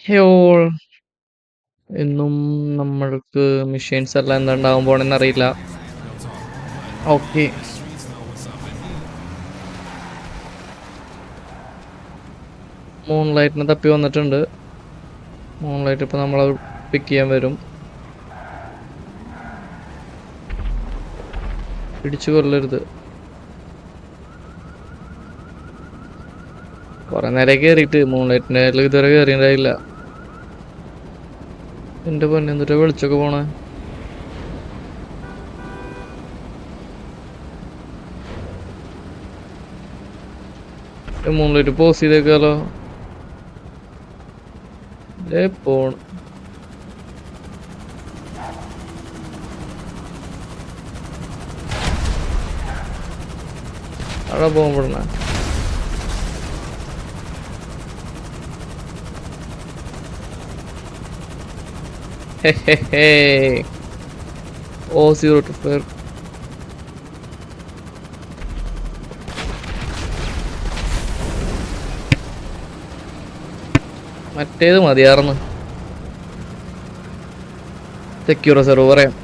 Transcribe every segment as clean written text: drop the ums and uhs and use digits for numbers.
ഹേ all ഇന്നും നമ്മൾക്ക് missions എല്ലാം എന്താ ഉണ്ടാവാൻ പോണെന്ന് അറിയില്ല. ഓക്കെ, മൂൺലൈറ്റിനെ തപ്പി വന്നിട്ടുണ്ട്. മൂൺലൈറ്റ് ഇപ്പൊ നമ്മളെ പിക്ക് ചെയ്യാൻ വരും. ഇടിച്ചു കൊല്ലരുത്. കൊറേ നേരം കേറിയിട്ട് മൂൺലൈറ്റിന്റെ ഇതുവരെ കേറിയില്ല. എന്റെ പൊന്നെ, എന്നിട്ട് വിളിച്ചൊക്കെ പോണേ. മൂൺലൈറ്റ് പോസ് ചെയ്തേക്കാലോ. പോണ് അവിടെ പോകുമ്പോഴ ഓ 0 to 4. മറ്റേത് മതിയാർന്ന്. സെക്യൂർ സെർവർ പറയാം.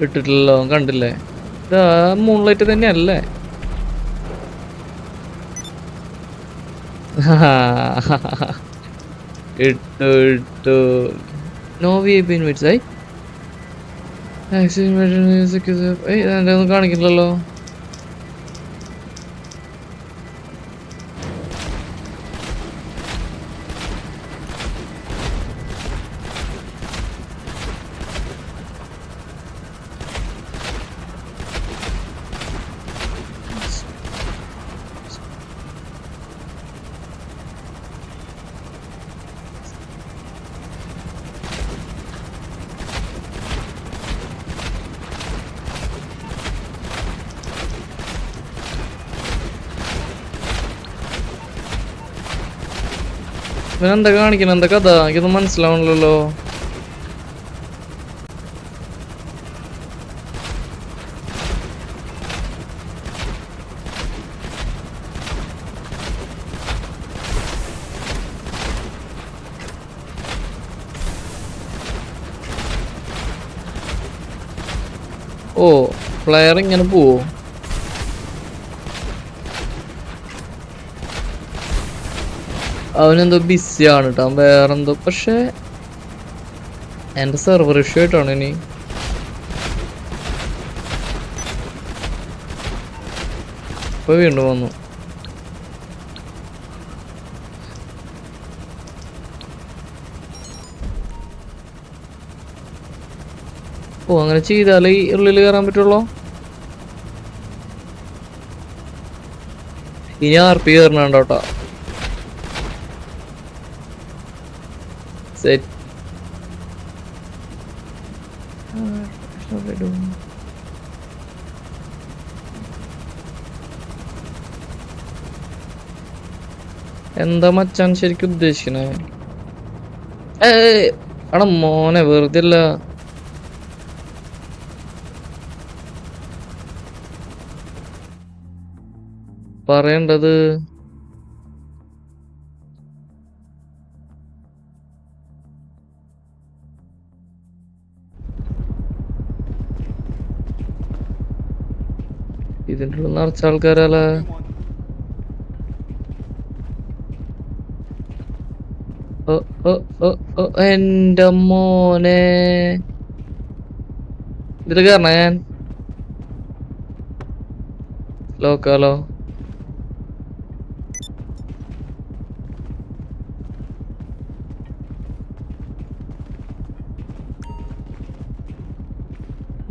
ഇട്ടിട്ടില്ലല്ലോ, കണ്ടില്ലേ? ഇതാ മൂൺലൈറ്റ് തന്നെയല്ലേ? ഇട്ടു. No V I P invites ആയി. എന്റെ ഒന്നും കാണിക്കില്ലല്ലോ. ഇവനെന്താ കാണിക്കണ? എന്താ കഥ? എനിക്കൊന്നും മനസ്സിലാവണല്ലോ. ഓ, പ്ലെയർ ഇങ്ങനെ പോവോ? അവനെന്തോ ബിസിയാണ് കേട്ടോ, വേറെന്തോ. പക്ഷെ എന്റെ സെർവർ ഇഷ്യൂ ആയിട്ടാണ് ഇനി. ഇപ്പൊ വീണ്ടും വന്നു. ഓ, അങ്ങനെ ചെയ്താലേ ഈ ഉള്ളിൽ കയറാൻ പറ്റുള്ളൂ. ഇനി RP കയറണോട്ടോ. സെറ്റ്. എന്താ മച്ചാൻ ശരിക്കും ഉദ്ദേശിക്കണേ? അടാ മോനെ, വെറുതെ അല്ല. പറയേണ്ടത് ഇതിൻ്റെ ഉള്ളിൽ നിറച്ച ആൾക്കാരല്ലേ. എന്റെ മോനെ, ഇതില് കയറണ ഞാൻ ലോക്കാലോ.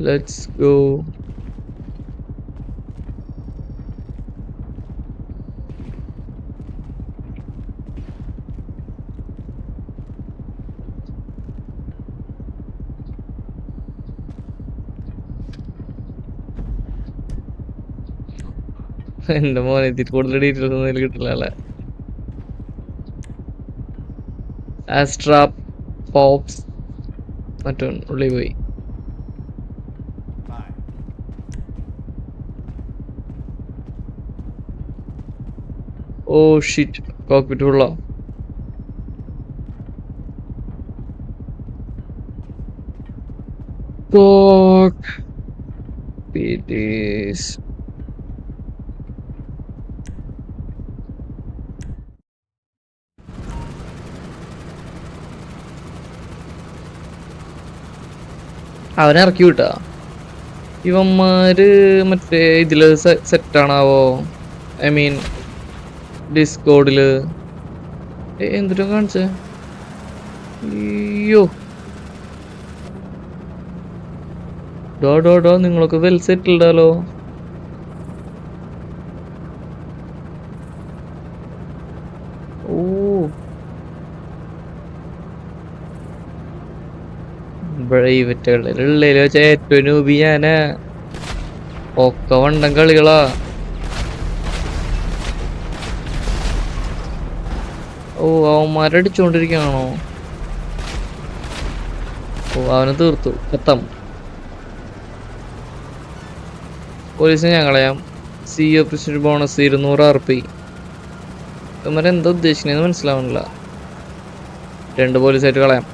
Let's go. എന്റെ മോനെ, ഇതിൽ കൂടുതൽ ഡീറ്റെയിൽസ് ഒന്നും കിട്ടില്ല അല്ലേ? ആസ്ട്രാ പോപ്സ് മറ്റോ ഉള്ളി പോയി. ഓ ഷിറ്റ്, കോക്പിറ്റ് ഉള്ള അവനെ ഇറക്കി വിട്ടാ. ഇവന്മാര് മറ്റേ ഇതില് സെറ്റാണാവോ? ഐ മീൻ ഡിസ്കോഡില് എന്തിനാ കാണിച്ചേ? അയ്യോ ഡോ നിങ്ങളൊക്കെ വെൽ സെറ്റിൽഡാലോ. ഓ ബ്രൈവറ്റുകളിൽ വെച്ച ഏറ്റവും നൂബി ഞാനാ. ഒക്കെ വണ്ടം കളികളാ. ഓ അവന്മാരടിച്ചോണ്ടിരിക്കുകയാണോ? ഓ അവനെ തീർത്തു. എത്താം പോലീസിനെ ഞാൻ കളയാം. CEO president bonus 200 RP. ഇവന്മാരെന്താ ഉദ്ദേശിക്കുന്നത് മനസ്സിലാവണില്ല. 2 പോലീസായിട്ട് കളയാം.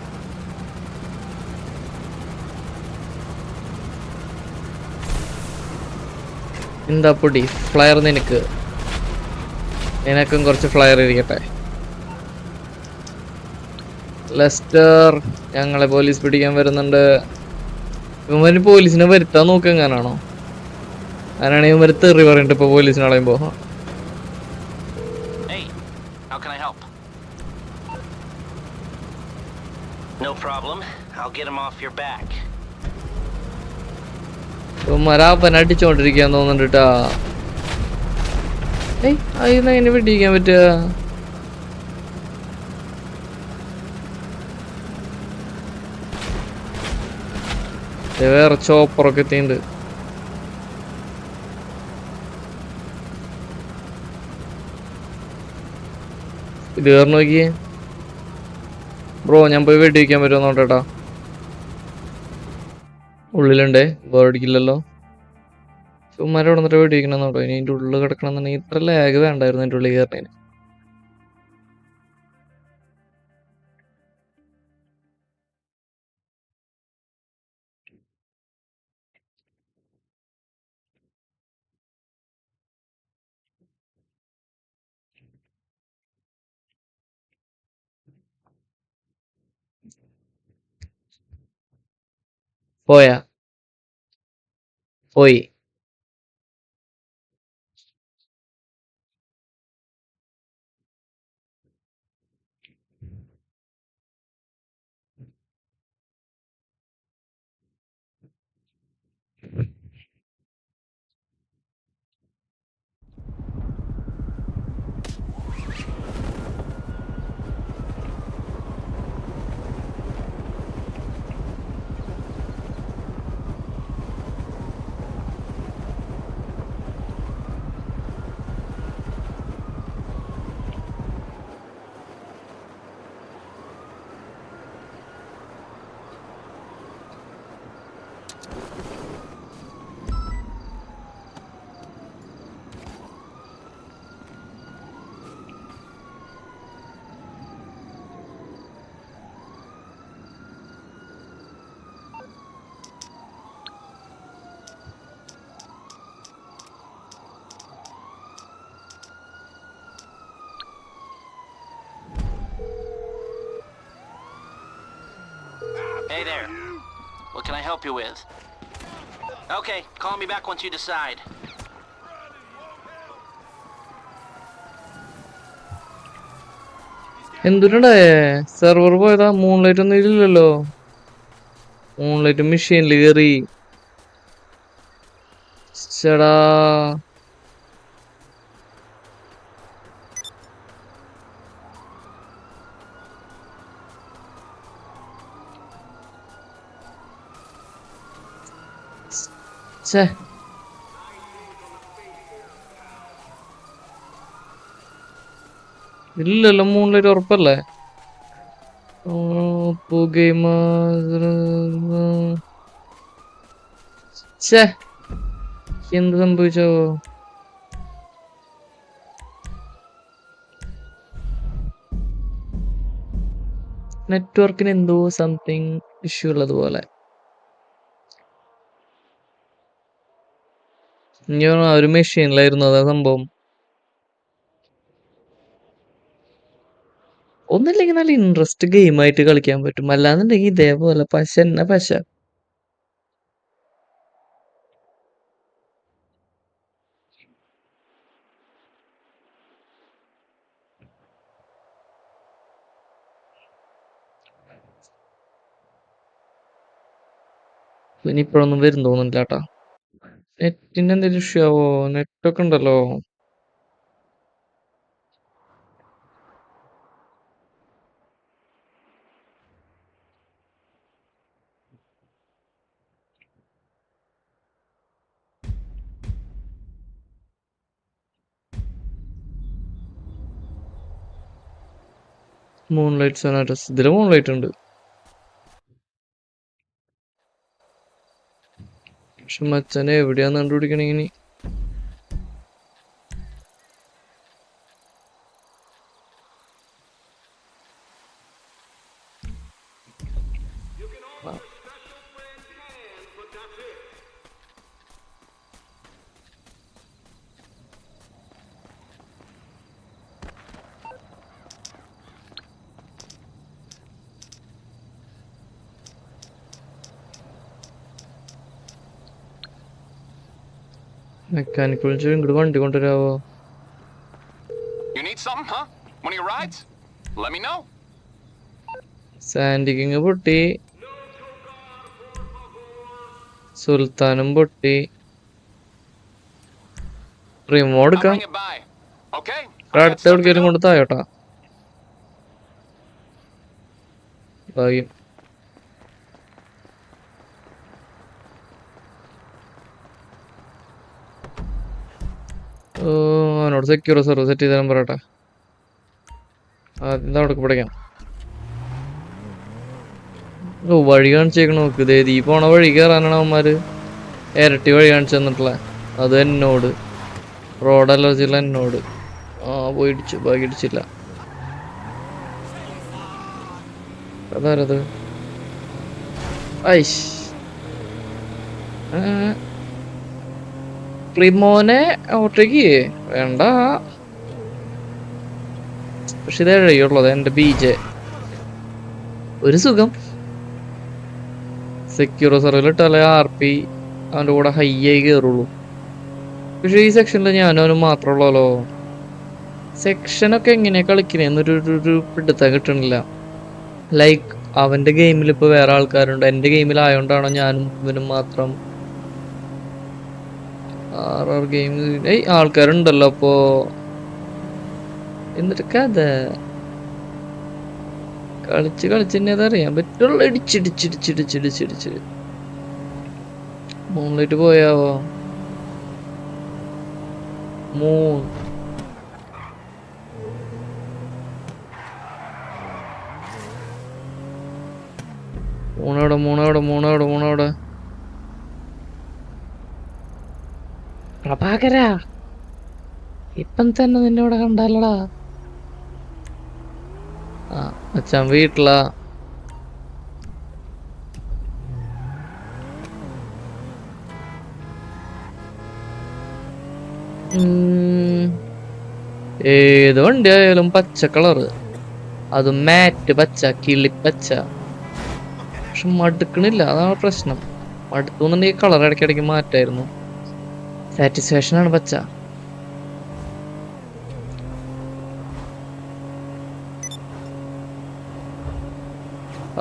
എന്താ പൊടി ഫ്ലയർ നിനക്കും കുറച്ച് ഫ്ലയർ ഇരിക്കട്ടെ. ലെസ്റ്റർ ഞങ്ങളെ പോലീസ് പിടിക്കാൻ വരുന്നുണ്ട്. ഇവന്മാര് പോലീസിനെ വരുത്താൻ നോക്കെങ്ങാനാണോ? അങ്ങനെയാണെങ്കിൽ ഇവന്മാര് തെറി പറഞ്ഞിട്ട് ഇപ്പൊ പോലീസിനെ കളയുമ്പോ. ഇവന്മാരപ്പനെ അടിച്ചോണ്ടിരിക്കാൻ തോന്നുന്നുണ്ടാ. അതിന്ന് അതിനെ വെടിക്കാൻ പറ്റുക? വേറെ ചോപ്പറൊക്കെ എത്തിണ്ട്. ഇത് കയറി നോക്കിയേ ബ്രോ. ഞാൻ പോയി വെടിവെക്കാൻ പറ്റുമോ നോട്ടേട്ടാ. ഉള്ളിലുണ്ടേ, വേർഡിക്കില്ലല്ലോ. ചുമ്മാരെ ഇവിടെ നിന്നിട്ട് വെടിവെക്കണം നോട്ടോ. ഇനി അതിൻ്റെ ഉള്ളിൽ കിടക്കണം എന്നുണ്ടെങ്കിൽ ഇത്ര ലാഗ് വേണ്ടായിരുന്നു അതിൻ്റെ ഉള്ളിൽ കയറുന്നതിന്. പോയാ പോയി. Hey there. What can I help you with? Okay, call me back once you decide. എന്തുണ്ടായേ? സെർവർ പോയതാ. മൂൺലൈറ്റ് ഒന്നും ഇല്ലല്ലോ. മൂൺലൈറ്റ് മെഷീനിൽ കയറി. ചേടാ ഇല്ലല്ലോ. മൂൺലൈറ്റ് ഉറപ്പല്ലേ? എന്ത് സംഭവിച്ചോ? നെറ്റ്വർക്കിന് എന്തോ സംതിങ് ഇഷ്യൂ ഉള്ളതുപോലെ. ഇനി ഒരു മെഷീനിലായിരുന്നു അതാ സംഭവം. ഒന്നില്ലെങ്കിൽ നല്ല ഇൻട്രസ്റ്റ് ഗെയിം ആയിട്ട് കളിക്കാൻ പറ്റും, അല്ലാന്നുണ്ടെങ്കിൽ ഇതേപോലെ പശ തന്നെ പശ. ഇനി ഇപ്പോഴൊന്നും വരും തോന്നുന്നില്ല കേട്ടാ. നെറ്റിന്റെ എന്തെങ്കിലും ഇഷ്യൂ ആവോ? നെറ്റൊക്കെ ഉണ്ടല്ലോ. മൂൺലൈറ്റ് സൊനാറ്റസ് ഇതില് മൂൺലൈറ്റ് ഉണ്ട്, പക്ഷെ മച്ചനെ എവിടെയാന്ന് കണ്ടുപിടിക്കണെങ്കിനി. മെക്കാനിക് വിളിച്ച് ഇങ്ങോട്ട് വണ്ടി കൊണ്ടുവരാവോ? You need something, huh? One of your rides? Let me know. Sandy king പൊട്ടി, സുൽത്താനും പൊട്ടി. റിമോ I'll എടുക്കാം. bring it by. Okay? I got അടുത്ത stuff to എവിടേക്കെങ്കിലും do. കൊണ്ട് തായോട്ടാ. ഭാഗ്യം. അവനോട് സെക്യൂർ സർവ് സെറ്റ് ചെയ്ത് തരാൻ പറയട്ടെ. ആദ്യം അവിടെ പിടിക്കാം. ഓ, വഴി കാണിച്ചേക്കണ നോക്ക്. ഈ പോണ വഴി കയറാനാണ് അവന്മാര് ഇരട്ടി വഴി കാണിച്ചു തന്നിട്ടുള്ള. അത് എന്നോട് റോഡ് അലർജിയുള്ള എന്നോട്. പോയി ഇടിച്ചു, ബാക്കി ഇടിച്ചില്ല. അതാരത്? ഐഷ്, പ്രിമോനെ ഓട്ടേക്ക് വേണ്ട. പക്ഷെ ഇത് എഴുതിയുള്ളത് എന്റെ ബീജ് ഒരു സുഖം. സെക്യൂർ സർവീലിട്ടാലേ RP അവന്റെ കൂടെ ഹൈ ആയി കയറുള്ളൂ. പക്ഷെ ഈ സെക്ഷനിൽ ഞാനും അവനും മാത്രമുള്ളല്ലോ. സെക്ഷനൊക്കെ എങ്ങനെയാ കളിക്കണേന്നൊരു പിടുത്തം കിട്ടണില്ല. ലൈക്ക് അവന്റെ ഗെയിമിൽ ഇപ്പൊ വേറെ ആൾക്കാരുണ്ട്, എന്റെ ഗെയിമിലായോണ്ടാണോ ഞാനും ഇവനും മാത്രം ഗെയിം? ആൾക്കാരുണ്ടല്ലോ അപ്പോ. എന്നിട്ട് കഥ കളിച്ച് കളിച്ച് അതറിയാൻ പറ്റുള്ളൂ. ഇടിച്ചിടിച്ചിടിച്ചിടിച്ചിടിച്ചിടിച്ച് മൂന്നിലേക്ക് പോയാവോ? മൂന്നവിടെ പ്രഭാകര, ഇപ്പം തന്നെ നിന്നെ ഇവിടെ കണ്ടാലടാ. അച്ഛൻ വീട്ടിലാ. ഏത് വണ്ടി ആയാലും പച്ച കളറ്, അത് മാറ്റ് പച്ച, കിളിപ്പച്ച. പക്ഷെ മടുക്കണില്ല, അതാണ് പ്രശ്നം. മടുത്തുന്നുണ്ടെങ്കിൽ കളർ ഇടയ്ക്കിടയ്ക്ക് മാറ്റായിരുന്നു. സാറ്റിസ്ഫാക്ഷൻ ആണ് പച്ച.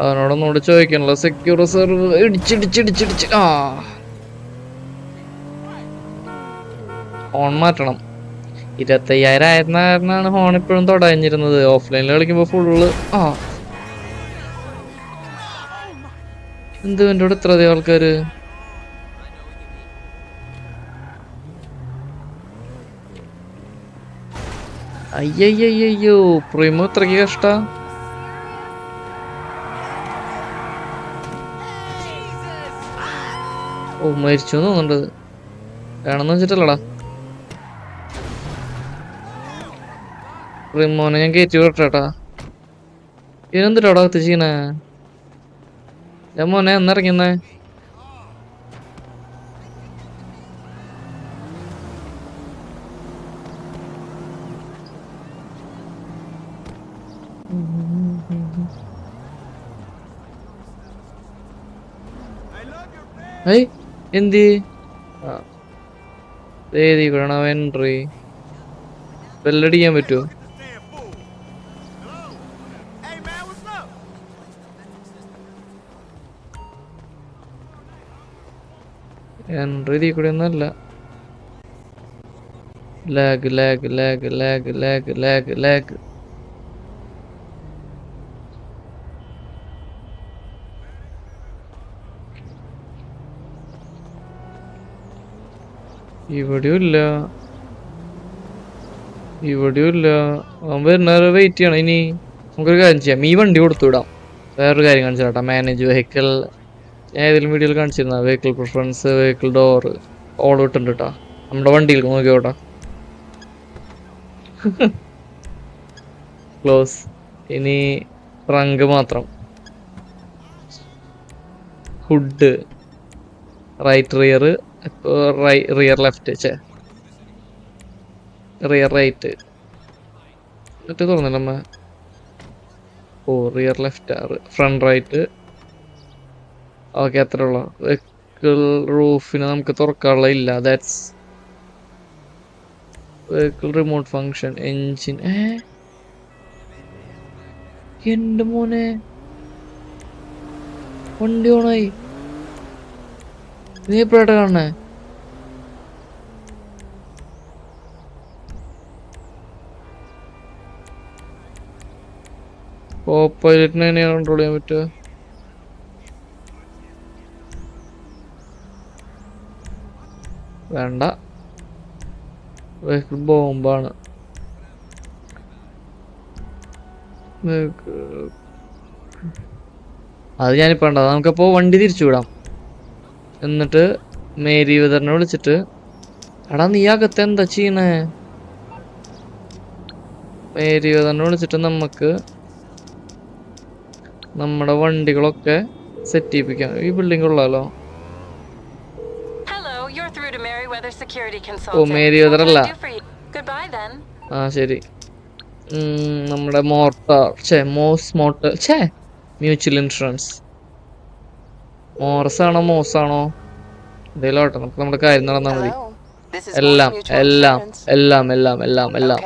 അവനോടൊന്നുകൂടെ ചോദിക്കണല്ലോ. സെക്യൂർ സെർവ് ഇടിച്ചിടിച്ചിടിച്ചിടിച്ച് ഹോൺ മാറ്റണം. 25,000 ആയിരുന്ന കാരണമാണ് ഹോൺ ഇപ്പോഴും തുടങ്ങിയിരുന്നത്. ഓഫ്ലൈനിൽ കളിക്കുമ്പോ ഫുള്ള് എന്ത് എൻ്റെ കൂടെ ഇത്ര അധികം ആൾക്കാര്? അയ്യോ, പ്രിമോ ഇത്രക്ക് കഷ്ട. ഓ മരിച്ചു തോന്നുന്നുണ്ട്. വേണമെന്ന് വെച്ചിട്ടല്ലടാ. റിമോനെ ഞാൻ കയറ്റി വിട്ടേട്ടാ. ഇതെന്തിട്ടാടാ അകത്ത് ചെയ്യണേ? ഞാൻ മോനെ എന്നിറങ്ങുന്നേ. ഏയ് എന്തി ഏതി കൂടാണ് എൻട്രി? ബെല്ലടിക്കാൻ പറ്റുമോ? എൻട്രി ഇതിൽ കൂടെ ഒന്നല്ല. Lag lag lag lag lag lag lag. ഇവിടെയും ഇല്ല, ഇവിടെയും ഇല്ല. അവൻ വരുന്നവരെ വെയിറ്റ് ചെയ്യണം. ഇനി നമുക്കൊരു കാര്യം ചെയ്യാം, ഈ വണ്ടി കൊടുത്തു വിടാം. വേറൊരു കാര്യം കാണിച്ചു കേട്ടാ, മാനേജ് വെഹിക്കിൾ. ഞാൻ ഏതെങ്കിലും വീഡിയോയിൽ കാണിച്ചിരുന്ന vehicle preference, vehicle door all ഇട്ടുണ്ട് കേട്ടാ. നമ്മുടെ വണ്ടിയിൽ നോക്കിയോട്ടാ. ക്ലോസ്. ഇനി ട്രങ്ക് മാത്രം. Hood right, rear rear left, rear right. മറ്റേ തുറന്നില്ല അമ്മ. ഓ rear left, front right. Okay അത്ര ഉള്ള. വെഹിക്കിൾ റൂഫിന് നമുക്ക് തുറക്കാനുള്ള ഇല്ല. That's vehicle remote function engine. എന്റെ മോനെ വണ്ടി ഓണായി. നീ എപ്പോഴാ കാണണേ? ഓ പൈലറ്റിനെ എങ്ങനെയാണ് കൺട്രോൾ ചെയ്യാൻ പറ്റുക? വേണ്ട, വെഹിക്കിൾ ബോംബാണ്. അത് ഞാനിപ്പോ ഉണ്ടാവും. നമുക്കപ്പോ വണ്ടി തിരിച്ചു വിടാം. എന്നിട്ട് മേരി വെതറിനെ വിളിച്ചിട്ട്, എടാ നീ അകത്ത് എന്താ ചെയ്യണേ? മേരി വെതറിനെ വിളിച്ചിട്ട് നമുക്ക് നമ്മുടെ വണ്ടികളൊക്കെ സെറ്റ് ചെയ്യിപ്പിക്കാം. ഈ ബിൽഡിംഗ് ഉള്ളാലോ. ഓ മേരി വെതർ അല്ല. ആ ശരി. നമ്മുടെ മ്യൂച്വൽ ഇൻഷുറൻസ്. മോറസ് ആണോ മോസ് ആണോ എന്തേലും ആവട്ടെ, നമുക്ക് നമ്മുടെ കാര്യം നടന്നാൽ മതി. എല്ലാം എല്ലാം എല്ലാം എല്ലാം എല്ലാം എല്ലാം.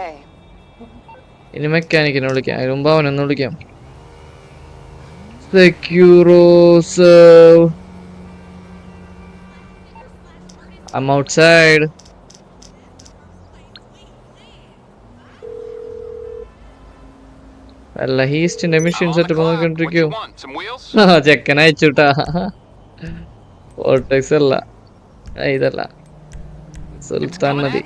ഇനി മെക്കാനിക്കിനെ വിളിക്കാം. അതിന് മുമ്പ് അവനൊന്ന് വിളിക്കാം. സെക്യൂറോസ്, I'm outside. അല്ല ഹീസ്റ്റിന്റെ മെഷീൻ സെറ്റപ്പ് നോക്കിക്കൊണ്ടിരിക്കോ? ചെക്കൻ അയച്ചുട്ടാ. ഓർട്ടെക്സ് അല്ല, ഇതല്ല സുൽത്താൻ മതി.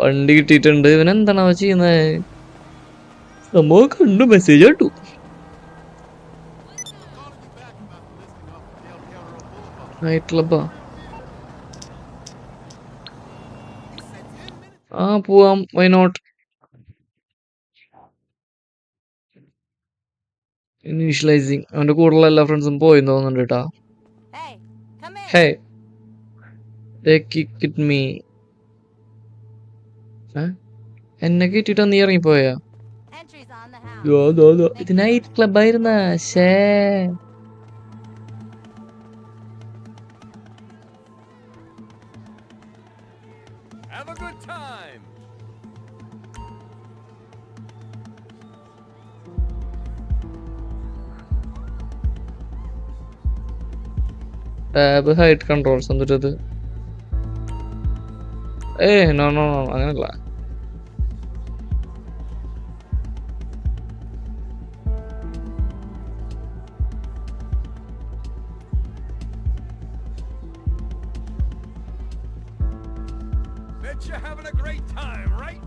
വണ്ടി കിട്ടിയിട്ടുണ്ട്. ഇവനെന്താണോ ചെയ്യുന്നത്? സംഭവം കണ്ടു, മെസ്സേജ് കേട്ടു. നൈറ്റ് ക്ലബാ? ആ പോവാം, വൈ നോട്ട്. ഇനീഷ്യലൈസിങ്. അവന്റെ കൂടെയുള്ള എല്ലാ ഫ്രണ്ട്സും പോയി തോന്നുന്നുണ്ട് കേട്ടാ. ഹേ they kicked me. എന്നെ കിട്ടിട്ട് നീ ഇറങ്ങിപ്പോയാ? ഇത് നൈറ്റ് ക്ലബ് ആയിരുന്ന. ശേ ടാബ് ഹൈറ്റ് കൺട്രോൾസ് എന്നിട്ടത്. നോ നോ നോ അങ്ങനല്ല. Bet you're having a great time, right?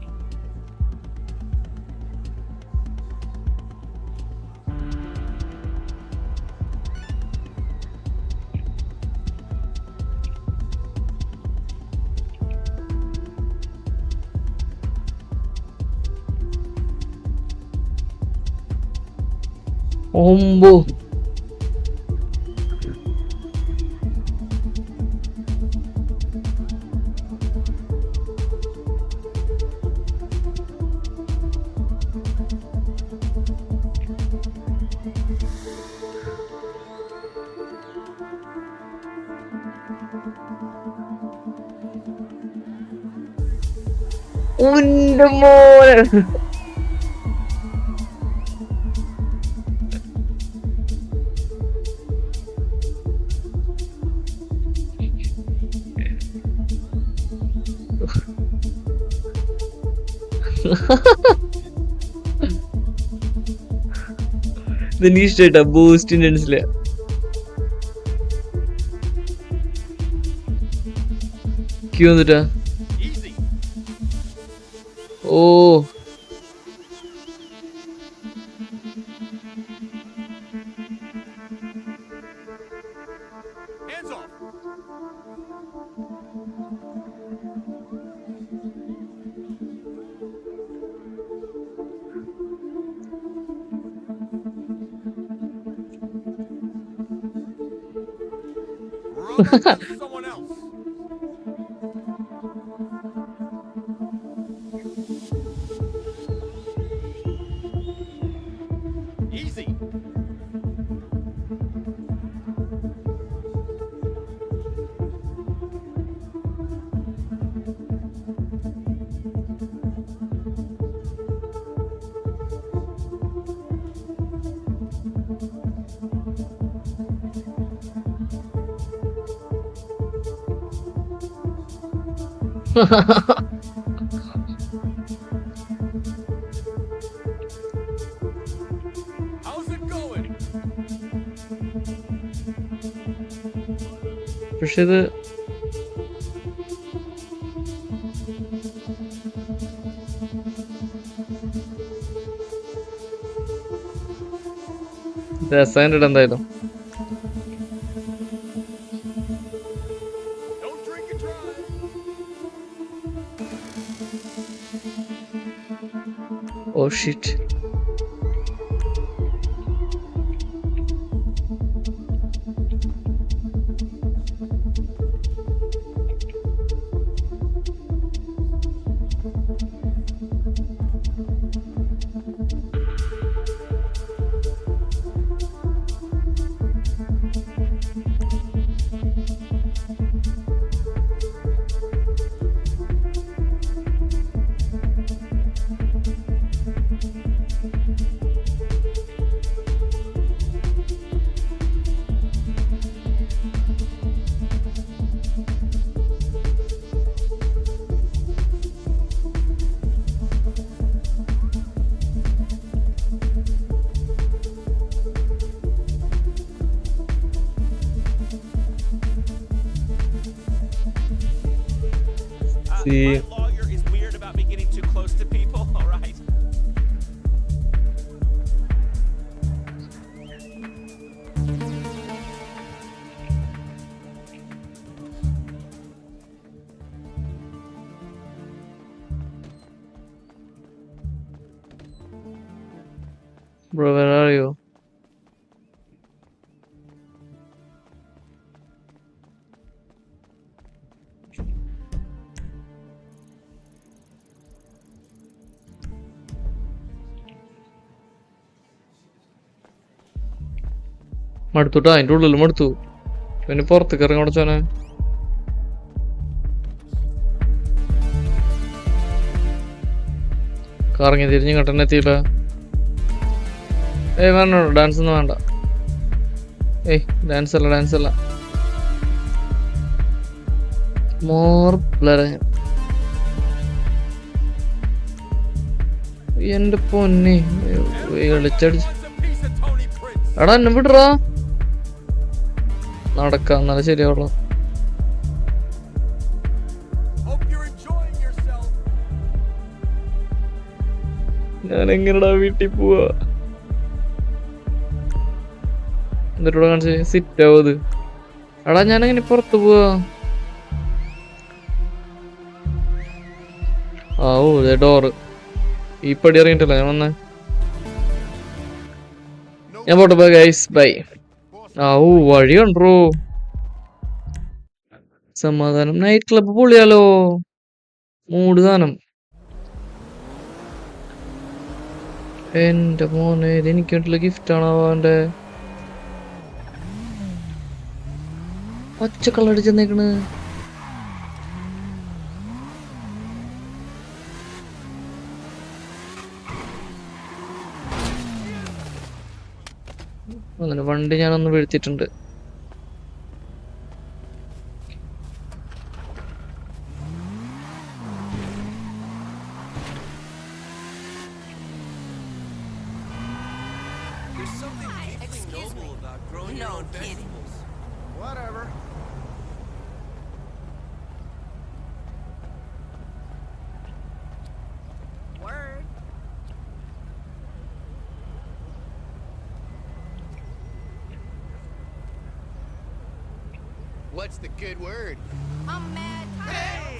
ഒമ്പോ ഉന്റെ മോനെ ഇതെനിക്ക് ഇഷ്ടാ ബൂസ്റ്റ് ഇന്റൻസിലെ ക്യൂ വന്നിട്ടാ ഓ Hands off. Run to someone else. Easy. How's it going? പക്ഷെ ഇത് രസായിട്ട് എന്തായാലും Don't drink and drive. Oh shit See. My lawyer is weird about me getting too close to people, all right? Bro, where are you? മടുത്തുട്ടാ അതിന്റെ ഉള്ളിൽ മടുത്തു പിന്നെ പുറത്തേക്ക് ഇറങ്ങി അടച്ചോനെ കറങ്ങി തിരിഞ്ഞ് ഇങ്ങോട്ട് എത്തിയില്ല വേണ്ട ഡാൻസ് ഒന്നും വേണ്ട ഡാൻസ് അല്ല മോർ പിള്ളേരെ എന്റെ പൊന്നി കളിച്ചടിച്ച് എടാ എന്നെ വിടറാ നടക്കാം എന്നാലും ശരിയാവുള്ളൂ ഞാൻ എങ്ങനെടാ വീട്ടിൽ പോവാ എന്നിട്ടൂടെ കാണിച്ച് സിറ്റ് ആവത് എടാ ഞാനെങ്ങനെ പുറത്ത് പോവാ ഡോറ് ഈ പടി ഇറങ്ങിട്ടല്ല ഞാൻ വന്നേ No ഞാൻ പോട്ടെ, ബൈ ഗൈസ്, ബൈ. വഴി കണ്ടോ, സമാധാനം. നൈറ്റ് ക്ലബ്ബ് പൊളിയാലോ, മൂട് സാധനം. എന്റെ മോനെ, ഇത് എനിക്ക് വേണ്ടിയുള്ള ഗിഫ്റ്റ് ആണോ അവന്റെ? പച്ച കളടിച്ചെന്നേക്കണ്. അങ്ങനെ വണ്ടി ഞാനൊന്ന് വീഴ്ത്തിയിട്ടുണ്ട്. There's something deeply noble about growing your own vegetables. Whatever. Word. What's the good word? I'm mad. Hey!